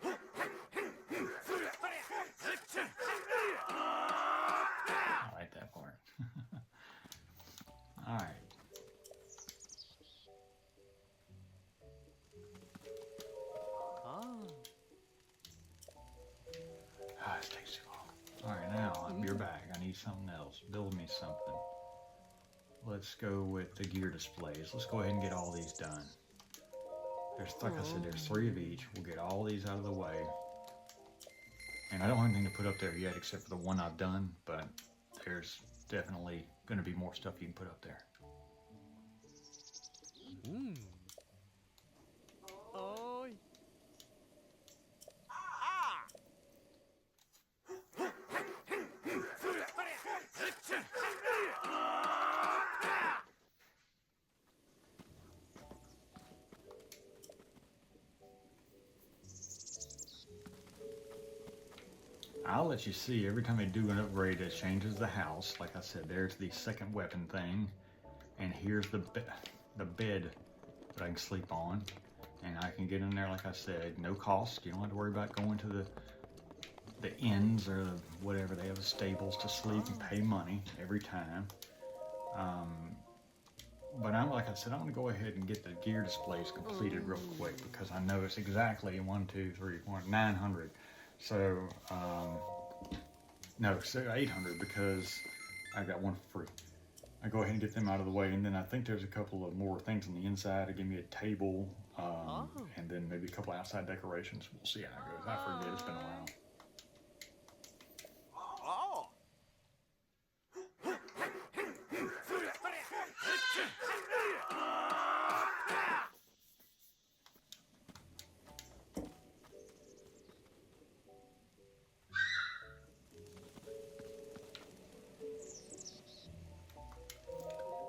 I like that part. All right. This takes too long. All right, now you're back. I need something else. Build me something. Let's go with the gear displays. Let's go ahead and get all these done. There's, like I said, there's 3 of each. We'll get all these out of the way. And I don't have anything to put up there yet except for the one I've done, but there's definitely going to be more stuff you can put up there. Oh. I'll let you see every time I do an upgrade it changes the house. Like I said, there's the second weapon thing, and here's the bed that I can sleep on, and I can get in there, like I said, no cost. You don't have to worry about going to the inns or the whatever. They have the stables to sleep and pay money every time. But like I said, I'm going to go ahead and get the gear displays completed real quick because I know it's exactly 900. So, no, so 800 because I got one for free. I go ahead and get them out of the way, and then I think there's a couple of more things on the inside to give me a table, and then maybe a couple outside decorations. We'll see how it goes. I forget, it's been a while.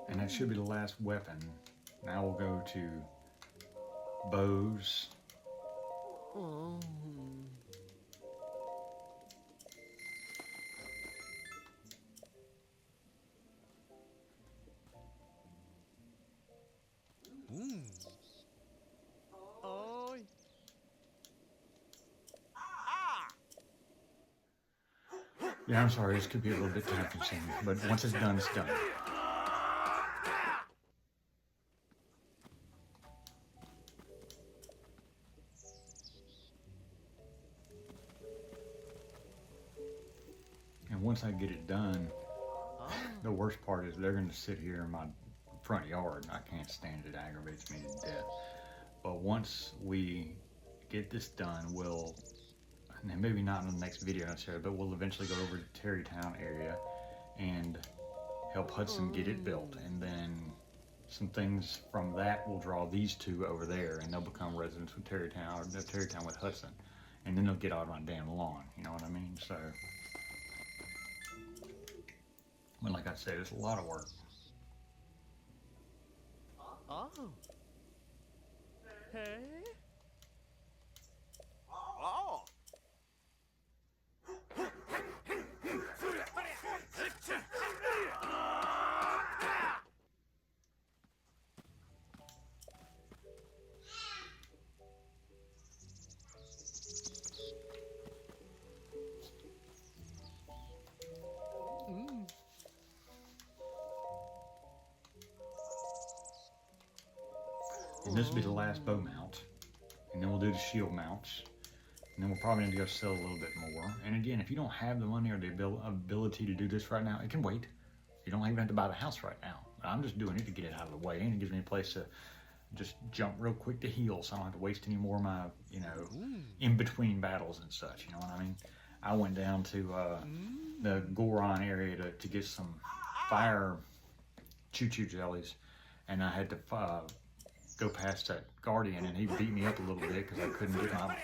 And that should be the last weapon. Now we'll go to bows. Oh. Yeah, I'm sorry, this could be a little bit time consuming, but once it's done, it's done. And once I get it done, the worst part is they're going to sit here in my front yard, and I can't stand it. It aggravates me to death. But once we get this done, we'll, and maybe not in the next video necessarily, but we'll eventually go over to Terrytown area and help Hudson get it built. And then some things from that will draw these two over there, and they'll become residents with Terrytown, or Terrytown with Hudson. and then they'll get out on my damn lawn. You know what I mean? So, but like I said, it's a lot of work. Oh. Hey. Oh. And this will be the last bow mount. And then we'll do the shield mounts. And then we'll probably need to go sell a little bit more. And again, if you don't have the money or the ability to do this right now, it can wait. You don't even have to buy the house right now. I'm just doing it to get it out of the way, and it gives me a place to just jump real quick to heal, so I don't have to waste any more of my, you know, in between battles and such. You know what I mean? I went down to the Goron area to get some fire choo-choo jellies, and I had to go past that guardian, and he beat me up a little bit because I couldn't get my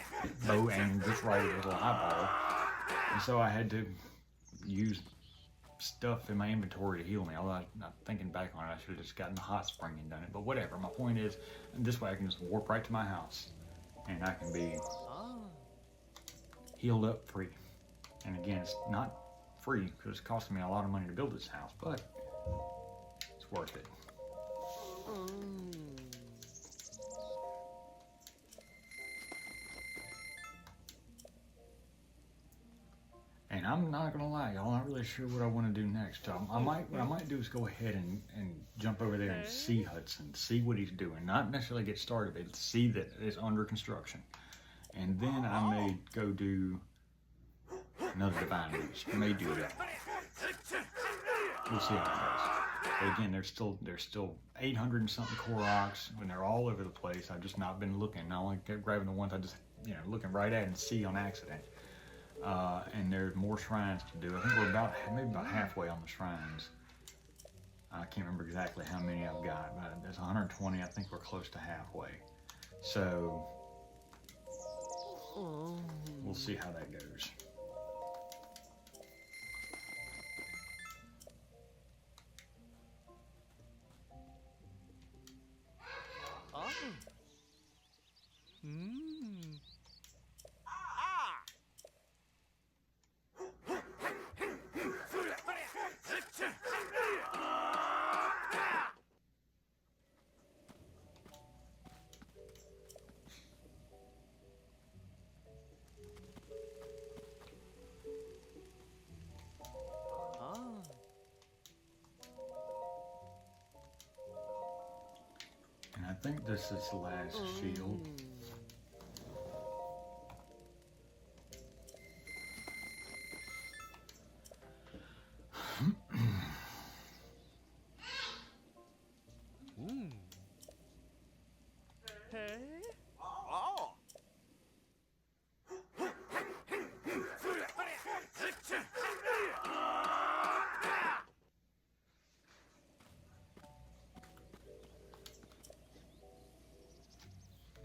bow aimed just right at his little eyeball. And so I had to use stuff in my inventory to heal me. Although not thinking back on it, I should have just gotten the hot spring and done it. But whatever. My point is, this way I can just warp right to my house, and I can be healed up free. And again, it's not free because it's costing me a lot of money to build this house, but it's worth it. And I'm not gonna lie, y'all, I'm not really sure what I want to do next. What I might do is go ahead and jump over there and see Hudson, see what he's doing. Not necessarily get started, but see that it's under construction. And then I may go do another divine beast. I may do that. We'll see how it goes. But again, there's still 800 and something Koroks, and they're all over the place. I've just not been looking. I only kept grabbing the ones I just, looking right at and see on accident. And there's more shrines to do. I think we're maybe about halfway on the shrines. I can't remember exactly how many I've got, but there's 120. I think we're close to halfway. So we'll see how that goes. And I think this is the last shield.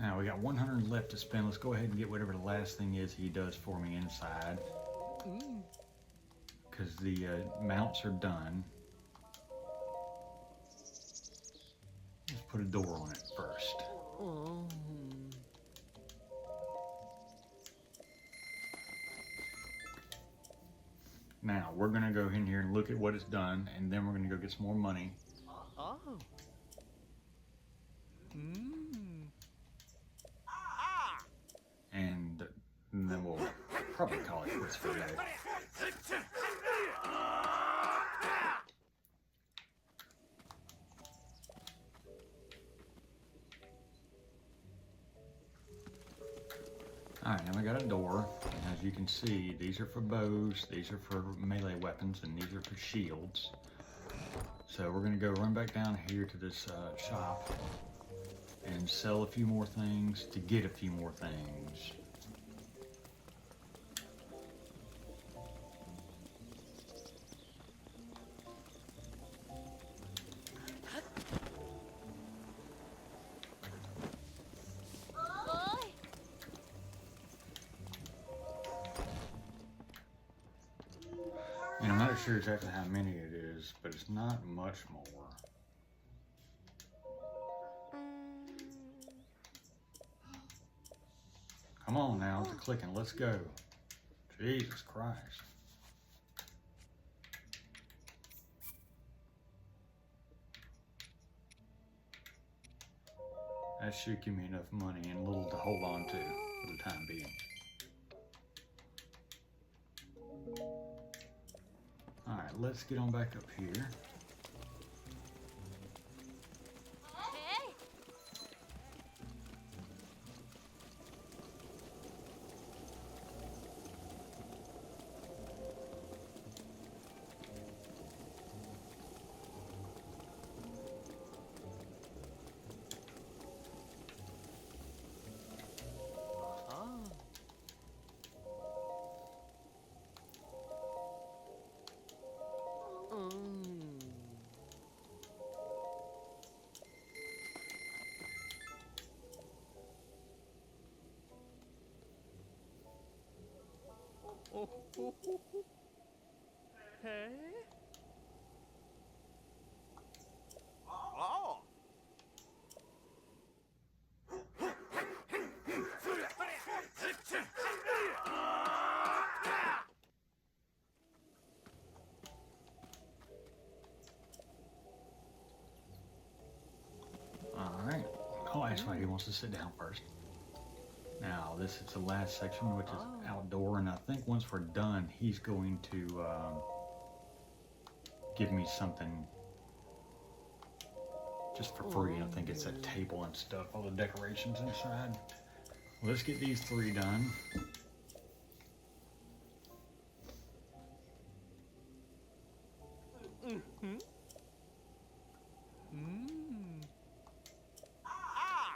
Now we got 100 left to spend. Let's go ahead and get whatever the last thing is he does for me inside. Because the mounts are done. Let's put a door on it first. Now we're gonna go in here and look at what it's done, and then we're gonna go get some more money. And then we'll probably call it quits for today. Alright, now we got a door. And as you can see, these are for bows, these are for melee weapons, and these are for shields. So we're going to go run back down here to this shop and sell a few more things to get a few more things. And I'm not sure exactly how many it is, but it's not much more. Come on now, it's clicking. Let's go. Jesus Christ. That should give me enough money and a little to hold on to for the time being. Alright, let's get on back up here. Hey? Oh! Alright. Oh, that's right, he wants to sit down first. Now, this is the last section, which is outdoor, and I think once we're done, he's going to give me something just for free. I think it's a table and stuff, all the decorations inside. Let's get these 3 done.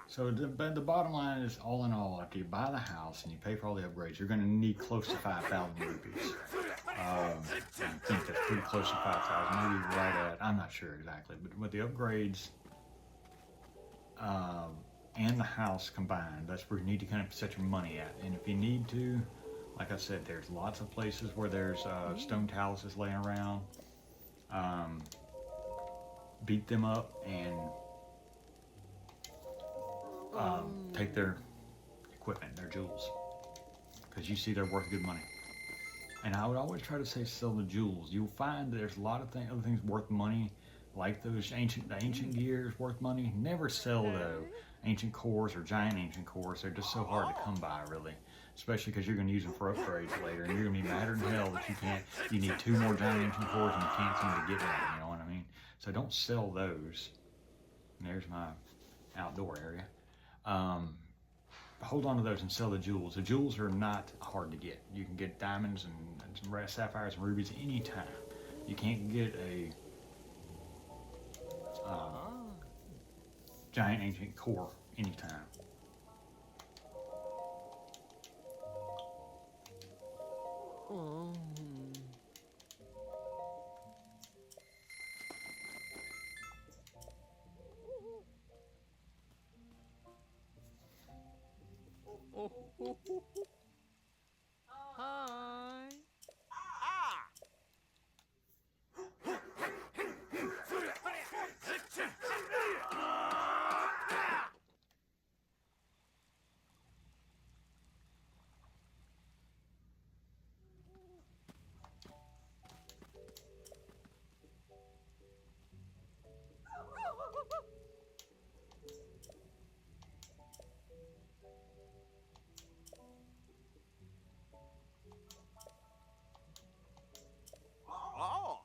So the bottom line is, all in all, after you buy the house and you pay for all the upgrades, you're going to need close to 5,000 rupees. I think that's pretty close to 5,000, maybe right at, I'm not sure exactly, but with the upgrades and the house combined, that's where you need to kind of set your money at. And if you need to, like I said, there's lots of places where there's stone taluses laying around. Beat them up and take their equipment, their jewels, because you see they're worth good money. And I would always try to say sell the jewels. You'll find that there's a lot of other things worth money, like those ancient gear is worth money. Never sell the ancient cores or giant ancient cores. They're just so hard to come by, really, especially because you're going to use them for upgrades later, and you're going to be madder than hell that you need 2 more giant ancient cores and you can't seem to get one. You know what I mean? So don't sell those. And there's my outdoor area. Hold on to those and sell the jewels. The jewels are not hard to get. You can get diamonds and sapphires and rubies anytime. You can't get a giant ancient core anytime. Hi. Oh!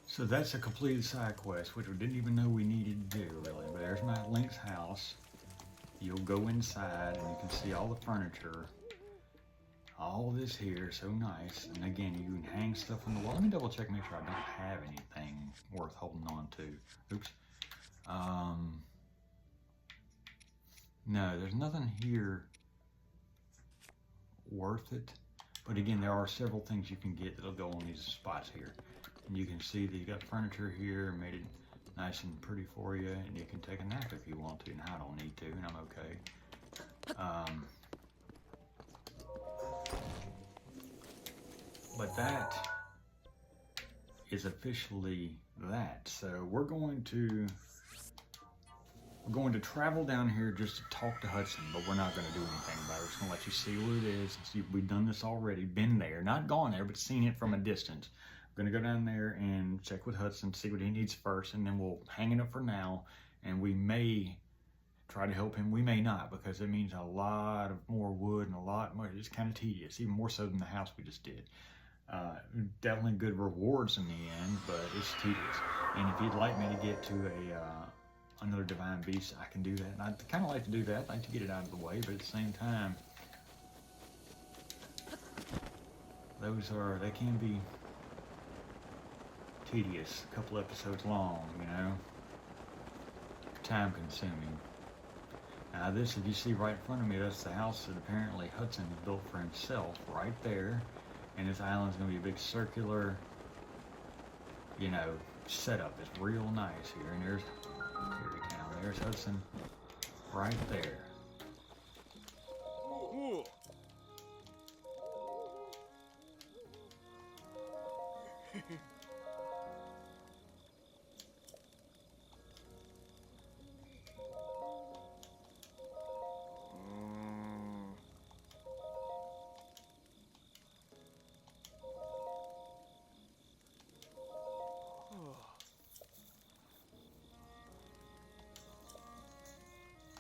So that's a completed side quest, which we didn't even know we needed to do, really. But there's my Link's house. You'll go inside and you can see all the furniture. All this here, so nice. And again, you can hang stuff on the wall. Let me double check, make sure I don't have anything worth holding on to. Oops. No, there's nothing here worth it. But again, there are several things you can get that'll go on these spots here. And you can see that you got furniture here, made it nice and pretty for you, and you can take a nap if you want to. And I don't need to, and I'm okay. But that is officially that. So we're going to travel down here just to talk to Hudson, but we're not going to do anything about it. We're just going to let you see what it is. See, we've done this already, been there, not gone there, but seen it from a distance. We're going to go down there and check with Hudson, see what he needs first, and then we'll hang it up for now, and we may try to help him. We may not, because it means a lot of more wood and a lot more. It's kind of tedious, even more so than the house we just did. Definitely good rewards in the end, but it's tedious. And if you'd like me to get to another divine beast, I can do that. And I'd kind of like to do that. I'd like to get it out of the way, but at the same time, they can be tedious, a couple episodes long, you know, time consuming. Now this, if you see right in front of me, that's the house that apparently Hudson built for himself right there. And this island's gonna be a big circular, you know, setup. It's real nice here. And there's Terry Town. There's Hudson right there.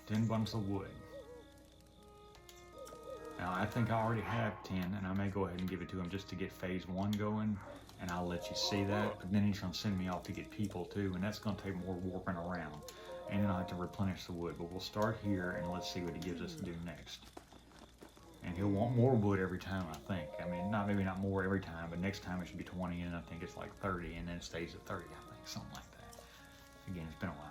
Ten bundles of wood. Now I think I already have 10, and I may go ahead and give it to him just to get phase 1 going, and I'll let you see that. But then he's gonna send me off to get people too, and that's gonna take more warping around, and then I'll have to replenish the wood. But we'll start here and let's see what he gives us to do next. And he'll want more wood every time, I think. I mean, maybe not more every time, but next time it should be 20, and I think it's like 30, and then it stays at 30, I think, something like that. Again, it's been a while.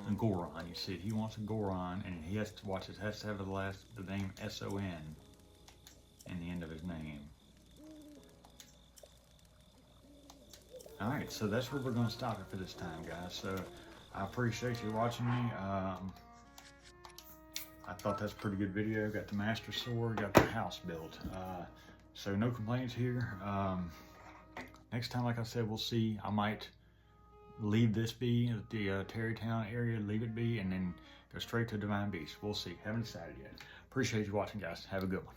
And Goron, you see, he wants a Goron, and he has to watch it. Has to have the name S-O-N in the end of his name. All right, so that's where we're going to stop it for this time, guys. So I appreciate you watching me. I thought that's a pretty good video. Got the Master Sword, got the house built. So no complaints here. Next time, like I said, we'll see. I might leave this be, the Terrytown area, leave it be, and then go straight to Divine Beast. We'll see. Haven't decided yet. Appreciate you watching, guys. Have a good one.